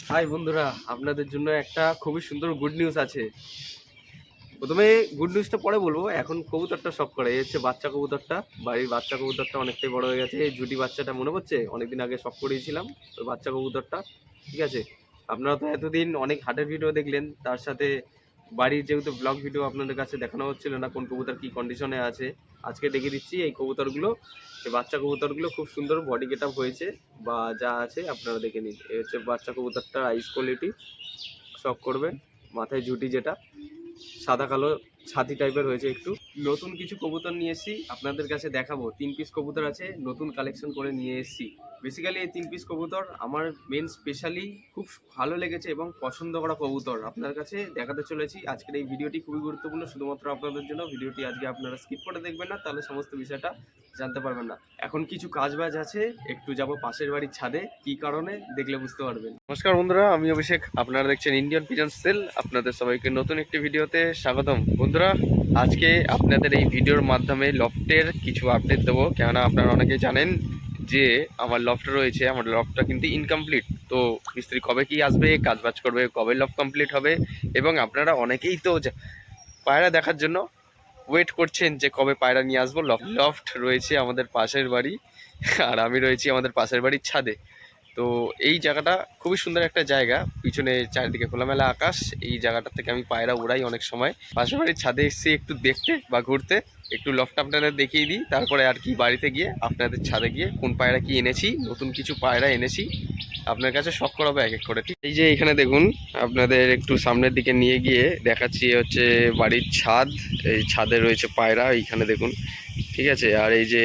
High বন্ধুরা, আপনাদের জন্য একটা খুবই সুন্দর গুড নিউজ আছে। প্রথমে গুড নিউজটা পরে বলবো, এখন কবুতরটা শখ করে। এই হচ্ছে বাচ্চা কবুতরটা, বাড়ির বাচ্চা কবুতরটা অনেকটাই বড় হয়ে গেছে। এই জুটি বাচ্চাটা মনে পড়ছে, অনেকদিন আগে শখ করিয়েছিলাম ওই বাচ্চা কবুতরটা। ঠিক আছে, আপনারা তো এতদিন অনেক হাটের ভিডিও দেখলেন, তার সাথে বাড়ির যেহেতু ব্লগ ভিডিও আপনাদের কাছে দেখানো হচ্ছিল না কোন কবুতর কী কন্ডিশনে আছে, আজকে দেখিয়ে দিচ্ছি এই কবুতরগুলো। এই বাচ্চা কবুতরগুলো খুব সুন্দর বডি গেট আপ হয়েছে বা যা আছে আপনারা দেখে নিন। এই হচ্ছে বাচ্চা কবুতরটা, আইস কোয়ালিটি, শখ করবে। মাথায় জুটি যেটা সাদা কালো ছাতি টাইপের হয়েছে একটু। নতুন কিছু কবুতর নিয়ে এসেছি আপনাদের কাছে দেখাবো। 3 পিস কবুতর আছে, নতুন কালেকশন করে নিয়ে এসেছি। বেসিক্যালি এই 3 পিস কবুতর আমার মেন স্পেশালি খুব ভালো লেগেছে এবং পছন্দ করা কবুতর আপনার কাছে দেখাতে চলেছি। আজকের এই ভিডিওটি খুবই গুরুত্বপূর্ণ শুধুমাত্র আপনাদের জন্য। ভিডিওটি আজকে আপনারা স্কিপ করে দেখবেন না, তাহলে সমস্ত বিষয়টা জানতে পারবেন না। এখন কিছু কাজ বাজ আছে, একটু যাব পাশের বাড়ির ছাদে, কি কারণে দেখলে বুঝতে পারবেন। নমস্কার বন্ধুরা, আমি অভিষেক, আপনারা দেখছেন ইন্ডিয়ান পিজন সেল। আপনাদের সবাইকে নতুন একটি ভিডিওতে স্বাগতম। বন্ধুরা, আজকে আপনাদের এই ভিডিওর মাধ্যমে লফটের কিছু আপডেট দেবো। কেননা আপনারা অনেকে জানেন যে আমার লফট রয়েছে, আমার লফটটা কিন্তু ইনকমপ্লিট। তো মিস্ত্রি কবে কি আসবে, কাজ বাজ করবে, কবে লফট কমপ্লিট হবে, এবং আপনারা অনেকেই তো পায়রা দেখার জন্য ওয়েট করছেন যে কবে পায়রা নিয়ে আসবো। লফট রয়েছে আমাদের পাশের বাড়ি, আর আমি রয়েছি আমাদের পাশের বাড়ির ছাদে। তো এই জায়গাটা খুবই সুন্দর একটা জায়গা, পিছনে চারিদিকে খোলামেলা আকাশ। এই জায়গাটা থেকে আমি পায়রা উড়াই অনেক সময়। পাশের বাড়ির ছাদে এসেছি একটু দেখতে বা ঘুরতে, একটু লফট আপনাদের দেখিয়ে দিই, তারপরে আর কি বাড়িতে গিয়ে আপনাদের ছাদে গিয়ে কোন পায়রা কি এনেছি, নতুন কিছু পায়রা এনেছি আপনার কাছে শখ করাবো এক এক করে। ঠিক এই যে এখানে দেখুন, আপনাদের একটু সামনের দিকে নিয়ে গিয়ে দেখাচ্ছি হচ্ছে বাড়ির ছাদ। এই ছাদে রয়েছে পায়রা, এইখানে দেখুন। ঠিক আছে, আর এই যে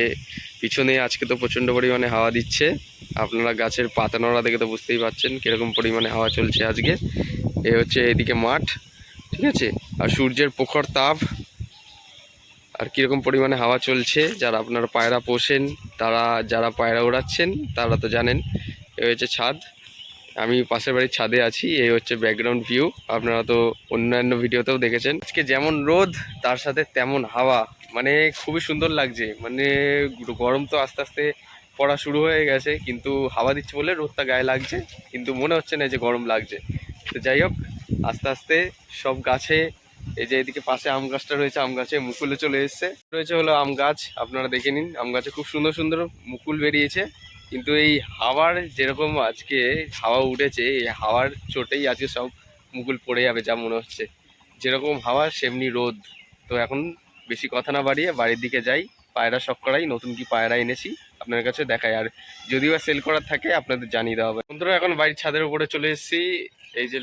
পিছনে আজকে তো প্রচণ্ড পরিমাণে হাওয়া দিচ্ছে, আপনারা গাছের পাতা নড়া দেখে তো বুঝতেই পারছেন কীরকম পরিমাণে হাওয়া চলছে আজকে। এ হচ্ছে এদিকে মাঠ, ঠিক আছে, আর সূর্যের প্রখর তাপ আর কীরকম পরিমাণে হাওয়া চলছে। যারা আপনারা পায়রা পোষেন, তারা যারা পায়রা ওড়াচ্ছেন তারা তো জানেন। এ হচ্ছে ছাদ, আমি পাশের বাড়ির ছাদে আছি। এই হচ্ছে ব্যাকগ্রাউন্ড ভিউ, আপনারা তো অন্যান্য ভিডিওতেও দেখেছেন। আজকে যেমন রোদ তার সাথে তেমন হাওয়া, মানে খুবই সুন্দর লাগছে। মানে গরম তো আস্তে আস্তে পড়া শুরু হয়ে গেছে, কিন্তু হাওয়া দিচ্ছে বলে রোদটা গায়ে লাগছে, কিন্তু মনে হচ্ছে না যে গরম লাগছে। তো যাই হোক, আস্তে আস্তে সব গাছে, এই যে এদিকে পাশে আম গাছটা রয়েছে, আম গাছে মুকুলে চলে এসছে। রয়েছে হলো আম গাছ, আপনারা দেখে নিন, আম গাছে খুব সুন্দর সুন্দর মুকুল বেরিয়েছে। কিন্তু এই হাওয়ার যেরকম আজকে হাওয়া উঠেছে, এই হাওয়ার চোটেই আজকে সব মুকুল পড়ে যাবে যা মনে হচ্ছে। যেরকম হাওয়া সেমনি রোদ। তো এখন বেশি কথা না বাড়িয়ে বাড়ির দিকে যাই, পায়রা শখ করাই, নতুন কি পায়রা এনেছি আপনার কাছে দেখাই। আর যদিও সেল করার থাকে আপনাদের জানিয়ে দেওয়া হবে। বন্ধুরা, এখন বাড়ির ছাদের উপরে চলে এসেছি। এই যে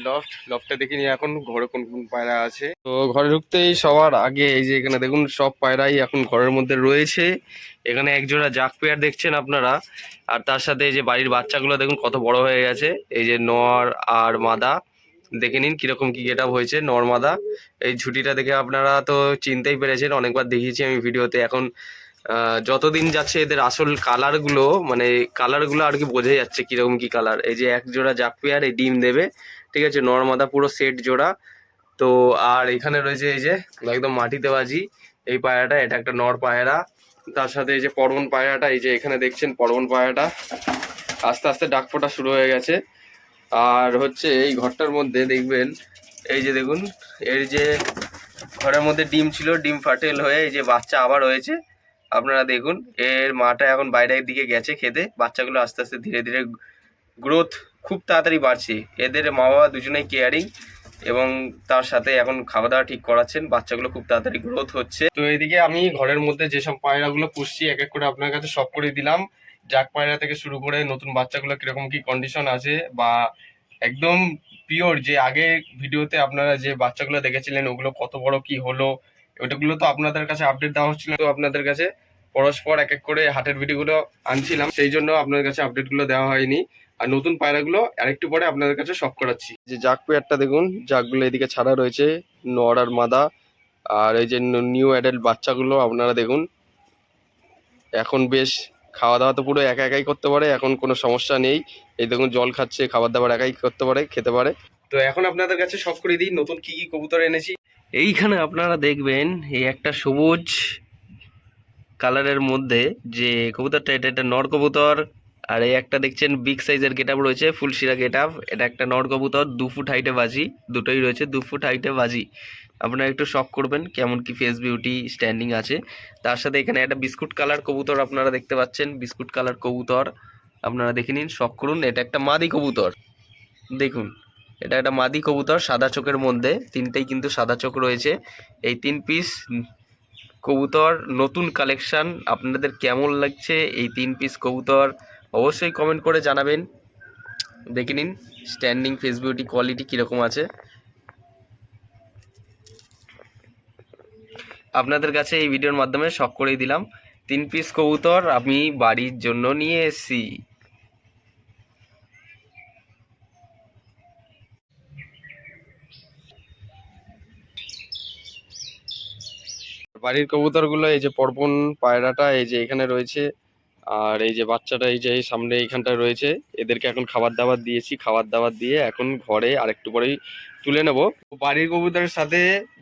লফটটা দেখে নিয়ে এখন ঘরে কোন কোন পায়রা আছে। তো ঘরে ঢুকতেই সবার আগে এই যে এখানে দেখুন, সব পায়রাই এখন ঘরের মধ্যে রয়েছে। এখানে একজোড়া জাক পেয়ার দেখছেন আপনারা, আর তার সাথে এই যে বাড়ির বাচ্চাগুলো দেখুন কত বড় হয়ে গেছে। এই যে নর আর মাদা, দেখে নিন কিরকম কি গেট আপ হয়েছে নর মাদা। এই ঝুটিটা দেখে আপনারা তো চিনতেই পেরেছেন, অনেকবার দেখিয়েছি আমি ভিডিওতে। এখন যতদিন যাচ্ছে এদের আসল কালারগুলো, মানে কালারগুলো আর কি বোঝা যাচ্ছে কিরকম কি কালার। এই যে এক জোড়া জাক পেয়ার, এই ডিম দেবে, ঠিক আছে, নর মাদা পুরো সেট জোড়া। তো আর এখানে রয়েছে এই যে একদম মাটিতে বাজি এই পায়রাটা, এটা একটা নর পায়রা। তার সাথে এই যে পরবন পায়রাটা, এই যে এখানে দেখছেন পরবন পায়রাটা আস্তে আস্তে ডাক ফোটা শুরু হয়ে গেছে। আর হচ্ছে এই ঘরটার মধ্যে দেখবেন, এই যে দেখুন, এর যে ঘরের মধ্যে ডিম ছিল, ডিম ফাটেল হয়ে এই যে বাচ্চা আবার হয়েছে। আপনারা দেখুন, এর মাটা এখন বাইরের দিকে গেছে খেতে। বাচ্চাগুলো আস্তে আস্তে ধীরে ধীরে গ্রোথ খুব তাড়াতাড়ি বাড়ছে। এদের মা বাবা দুজনেই কেয়ারিং, এবং তার সাথে এখন খাওয়া দাওয়া ঠিক করাচ্ছেন। বাচ্চাগুলো খুব তাড়াতাড়ি গ্রোথ হচ্ছে। তো এইদিকে আমি ঘরের মধ্যে যেসব পায়রাগুলো পুষছি এক এক করে আপনার কাছে সব করে দিলাম। জাক পায়রা থেকে শুরু করে নতুন বাচ্চাগুলো কিরকম কি কন্ডিশন আছে, বা একদম পিওর যে আগে ভিডিওতে আপনারা যে বাচ্চাগুলো দেখেছিলেন ওগুলো কত বড় কি হলো, ওইটাগুলো তো আপনাদের কাছে আপডেট দেওয়া হচ্ছিল। তো আপনাদের কাছে পরস্পর এক এক করে হাটের ভিডিওগুলো আনছিলাম, সেই জন্য আপনাদের কাছে আপডেটগুলো দেওয়া হয়নি। আর নতুন পায়রাগুলো আরেকটু পরে আপনাদের কাছে শখ করাচ্ছি। যে জাক পেয়ারটা দেখুন, জাকগুলো এদিকে ছাড়া রয়েছে, নর আর মাদা। আর এই যে নিউ অ্যাডাল্ট বাচ্চাগুলো আপনারা দেখুন, এখন বেশ খাওয়া দাওয়া তো পুরো একা একাই করতে পারে, এখন কোনো সমস্যা নেই। এই দেখুন জল খাচ্ছে, খাবার দাবার একাই করতে পারে, খেতে পারে। তো এখন আপনাদের কাছে সব করে দিই নতুন কি কি কবুতর এনেছি। এইখানে আপনারা দেখবেন এই একটা সবুজ কালারের মধ্যে যে কবুতরটা, এটা একটা নর কবুতর। আর এই একটা দেখছেন বিগ সাইজের গেট আপ রয়েছে, ফুলশিরা গেট আপ। এটা একটা নর কবুতর, 2 ফুট হাইটে বাজি, দুটোই রয়েছে 2 ফুট হাইটে বাজি। আপনারা একটু শখ করবেন কেমন কি ফেস বিউটি স্ট্যান্ডিং আছে। তার সাথে এখানে একটা বিস্কুট কালার কবুতর আপনারা দেখতে পাচ্ছেন, বিস্কুট কালার কবুতর আপনারা দেখে নিন, শখ করুন। এটা একটা মাদি কবুতর, দেখুন এটা একটা মাদি কবুতর, সাদা চোখের মধ্যে, তিনটেই কিন্তু সাদা চোখ রয়েছে। এই 3 পিস কবুতর নতুন কালেকশন, আপনাদের কেমন লাগছে এই 3 পিস কবুতর অবশ্যই কমেন্ট করে জানাবেন। দেখে নিন স্ট্যান্ডিং ফেস বিউটি কোয়ালিটি কীরকম আছে। আপনাদের কাছে এই ভিডিওর মাধ্যমে শখ করেই দিলাম। 3 পিস কবুতর আমি বাড়ির জন্য নিয়ে এসেছি। বাড়ির কবুতরগুলো এই যে পরপন পায়রাটা এই যে এখানে রয়েছে, আর এই যে বাচ্চাটা এই যে এই সামনে এইখানটা রয়েছে। এদেরকে এখন খাবার দাবার দিয়েছি, খাবার দাবার দিয়ে এখন ঘরে আরেকটু পরেই তুলে নেব। বাড়ির কবুতরের সাথে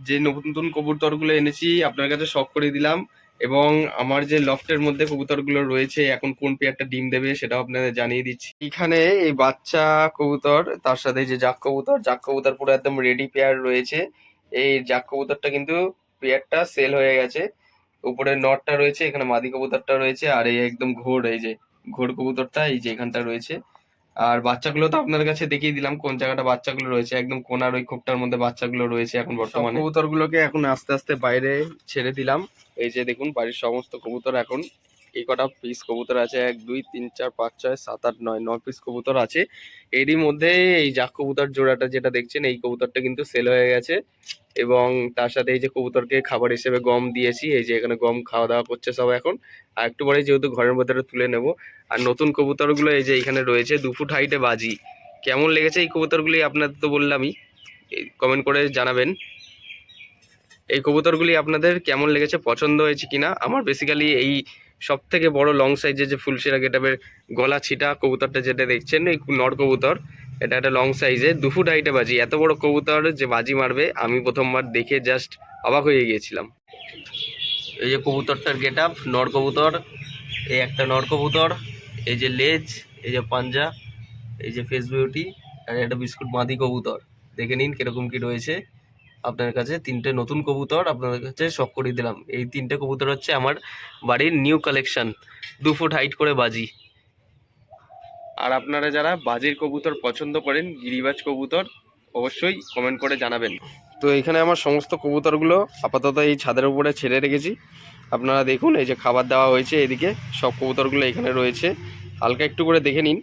যে নতুন নতুন কবুতরগুলো এনেছি আপনার কাছে শখ করে দিলাম, এবং আমার যে লফটের মধ্যে কবুতরগুলো রয়েছে এখন কোন পেয়ারটা ডিম দেবে সেটাও আপনাদের জানিয়ে দিচ্ছি। এখানে এই বাচ্চা কবুতর, তার সাথে এই যে জাক কবুতর, জাক কবুতর পুরো একদম রেডি পেয়ার রয়েছে। এই জাক কবুতরটা কিন্তু পেয়ারটা সেল হয়ে গেছে। উপরে নটটা রয়েছে, এখানে মাদি কবুতরটা রয়েছে, আর এই একদম ঘোর, এই যে ঘোর কবুতরটা এই যে এখানটা রয়েছে। আর বাচ্চাগুলো তো আপনার কাছে দেখিয়ে দিলাম কোন জায়গাটা বাচ্চাগুলো রয়েছে, একদম কোনার ওই খোপটার মধ্যে বাচ্চাগুলো রয়েছে এখন বর্তমানে। কবুতরগুলোকে এখন আস্তে আস্তে বাইরে ছেড়ে দিলাম। এই যে দেখুন বাড়ির সমস্ত কবুতর এখন এই কটা পিস কবুতর আছে, 1 2 3 4 5 6 7 8 9 9 পিস কবুতর আছে। এরই মধ্যে এই জাক কবুতর জোড়াটা যেটা দেখছেন এই কবুতরটা কিন্তু সেল হয়ে গেছে, এবং তার সাথে এই যে কবুতরকে খাবার হিসেবে গম দিয়েছি, এই যে এখানে গম খাওয়া দাওয়া করছে সব এখন। আর একটু পরে যেহেতু ঘরের ভেতরে তুলে নেব। আর নতুন কবুতরগুলো এই যে এখানে রয়েছে 2 ফুট হাইটে বাজি। কেমন লেগেছে এই কবুতরগুলি আপনাদের তো বললামই, কমেন্ট করে জানাবেন এই কবুতরগুলি আপনাদের কেমন লেগেছে, পছন্দ হয়েছে কিনা। আমার বেসিক্যালি এই সব থেকে বড় লং সাইজের যে ফুলশিরা গেটাবের গলা ছিটা কবুতরটা যেটা দেখছেন এই নর কবুতর, এটা একটা লং সাইজে 2 ফুট হাইটে বাজি। এত বড় কবুতর যে বাজি মারবে আমি প্রথমবার দেখে জাস্ট অবাক হয়ে গিয়েছিলাম। এই যে কবুতরটার গেট আপ, নর কবুতর, এই একটা নর কবুতর, এই যে লেজ, এই যে পাঞ্জা, এই যে ফেস বিউটি, আর একটা বিস্কুট মাদি কবুতর। দেখে নিন কিরকম কি রয়েছে আপনার কাছে। 3টে নতুন কবুতর আপনাদের কাছে শখ করিয়ে দিলাম। এই 3টে কবুতর হচ্ছে আমার বাড়ির নিউ কালেকশন, 2 ফুট হাইট করে বাজি। আর আপনারা যারা বাজির কবুতর পছন্দ করেন, গিরিবাজ কবুতর, অবশ্যই কমেন্ট করে জানাবেন। তো এখানে আমার সমস্ত কবুতরগুলো আপাতত এই ছাদের উপরে ছেড়ে রেখেছি। আপনারা দেখুন এই যে খাবার দেওয়া হয়েছে, এদিকে সব কবুতরগুলো এখানে রয়েছে। হালকা একটু করে দেখে নিন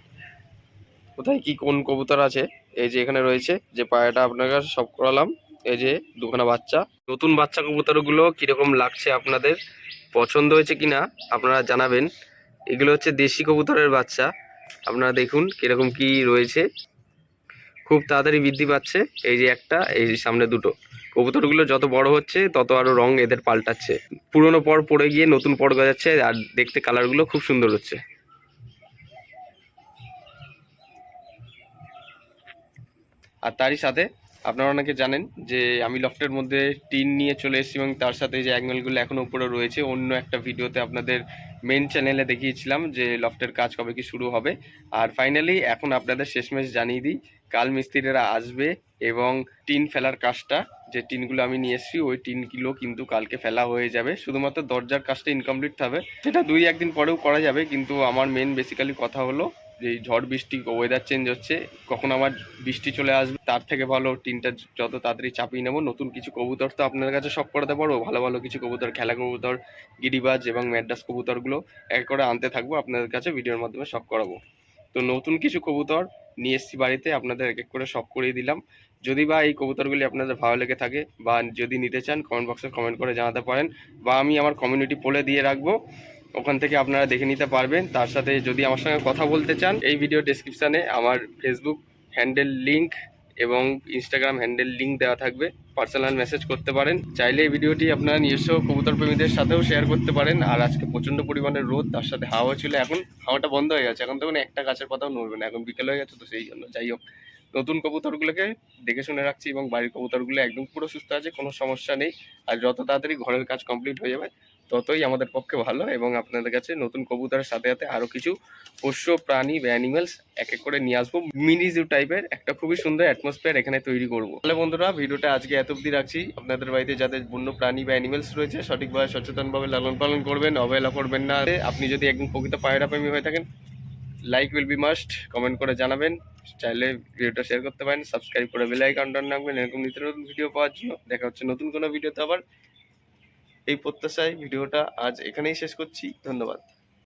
কোথায় কি কোন কবুতর আছে। এই যে এখানে রয়েছে, যে পায়রাটা আপনার কাছে সব করালাম, এই যে দুখানা বাচ্চা। নতুন বাচ্চা কবুতরগুলো কিরকম লাগছে, আপনাদের পছন্দ হয়েছে কিনা আপনারা জানাবেন। এগুলো হচ্ছে দেশি কবুতরের বাচ্চা, আপনারা দেখুন কিরকম কি রয়েছে, খুব তাড়াতাড়ি বৃদ্ধি পাচ্ছে। এই যে একটা, এই যে সামনে দুটো। কবুতরগুলো যত বড় হচ্ছে তত আরো রং এদের পাল্টাচ্ছে, পুরনো পর পড়ে গিয়ে নতুন পর গজাচ্ছে, আর দেখতে কালারগুলো খুব সুন্দর হচ্ছে। আর তারই সাথে আপনারা অনেকে জানেন যে আমি লফটের মধ্যে টিন নিয়ে চলে এসেছি, এবং তার সাথে যে অ্যাঙ্গেলগুলো এখনও উপরে রয়েছে। অন্য একটা ভিডিওতে আপনাদের মেন চ্যানেলে দেখিয়েছিলাম যে লফটের কাজ কবে কি শুরু হবে। আর ফাইনালি এখন আপনাদের শেষমেশ জানিয়ে দিই, কাল মিস্ত্রিরা আসবে এবং টিন ফেলার কাজটা, যে টিনগুলো আমি নিয়ে এসেছি ওই টিনগুলো কিন্তু কালকে ফেলা হয়ে যাবে। শুধুমাত্র দরজার কাজটা ইনকমপ্লিট হবে, সেটা 2-1 দিন পরেও করা যাবে। কিন্তু আমার মেন বেসিক্যালি কথা হলো যে এই ঝড় বৃষ্টি, ওয়েদার চেঞ্জ হচ্ছে, কখন আমার বৃষ্টি চলে আসবে, তার থেকে ভালো টিনটা যত তাড়াতাড়ি চাপিয়ে নেবো। নতুন কিছু কবুতর তো আপনার কাছে শখ করাতে পারবো, ভালো ভালো কিছু কবুতর, খেলা কবুতর, গিরিবাজ এবং ম্যাড্রাস কবুতরগুলো এক করে আনতে থাকবো, আপনাদের কাছে ভিডিওর মাধ্যমে শখ করাবো। তো নতুন কিছু কবুতর নিয়ে এসেছি বাড়িতে, আপনাদের এক এক করে শখ করিয়ে দিলাম। যদি বা এই কবুতরগুলি আপনাদের ভালো লেগে থাকে বা যদি নিতে চান, কমেন্ট বক্সে কমেন্ট করে জানাতে পারেন, বা আমি আমার কমিউনিটি পোলে দিয়ে রাখবো, ওখান থেকে আপনারা দেখে নিতে পারবেন। তার সাথে যদি আমার সঙ্গে কথা বলতে চান, এই ভিডিও ডেসক্রিপশানে আমার ফেসবুক হ্যান্ডেল লিঙ্ক এবং ইনস্টাগ্রাম হ্যান্ডেল লিঙ্ক দেওয়া থাকবে, পার্সোনাল মেসেজ করতে পারেন। চাইলে এই ভিডিওটি আপনারা নিজস্ব কবুতর প্রেমীদের সাথেও শেয়ার করতে পারেন। আর আজকে প্রচণ্ড পরিমাণে রোদ, তার সাথে হাওয়া ছিল, এখন হাওয়াটা বন্ধ হয়ে গেছে, এখন তখন একটা গাছের পাতাও নড়বে না, এখন বিকেল হয়ে গেছে তো সেই জন্য। যাই হোক, নতুন কবুতরগুলোকে দেখে শুনে রাখছি, এবং বাড়ির কবুতরগুলো একদম পুরো সুস্থ আছে, কোনো সমস্যা নেই। আর যত তাড়াতাড়ি ঘরের কাজ কমপ্লিট হয়ে যাবে ততই আমাদের পক্ষে ভালো, এবং আপনাদের কাছে নতুন কবুতরের সাথে সাথে আরও কিছু পোষ্য প্রাণী বা অ্যানিমেলস এক এক করে নিয়ে আসবো। মিনি জু টাইপের একটা খুবই সুন্দর অ্যাটমসফিয়ার এখানে তৈরি করবো। তাহলে বন্ধুরা, ভিডিওটা আজকে এত অবধি রাখছি। আপনাদের বাড়িতে যাদের বন্য প্রাণী বা অ্যানিমেলস রয়েছে সঠিকভাবে সচেতনভাবে লালন পালন করবেন, অবহেলা করবেন না। আপনি যদি একদম প্রকৃত পায়রা প্রেমী হয়ে থাকেন, like will be must, comment করে জানাবেন, চাইলে ভিডিওটা শেয়ার করতে পারেন, সাবস্ক্রাইব করে বেল আইকনটা রাখবেন এরকম নিত্য নতুন ভিডিও পাওয়ার জন্য। দেখা হচ্ছে নতুন কোনো ভিডিওতে আবার। এই প্রত্যাশায় ভিডিওটা আজ এখানেই শেষ করছি। ধন্যবাদ।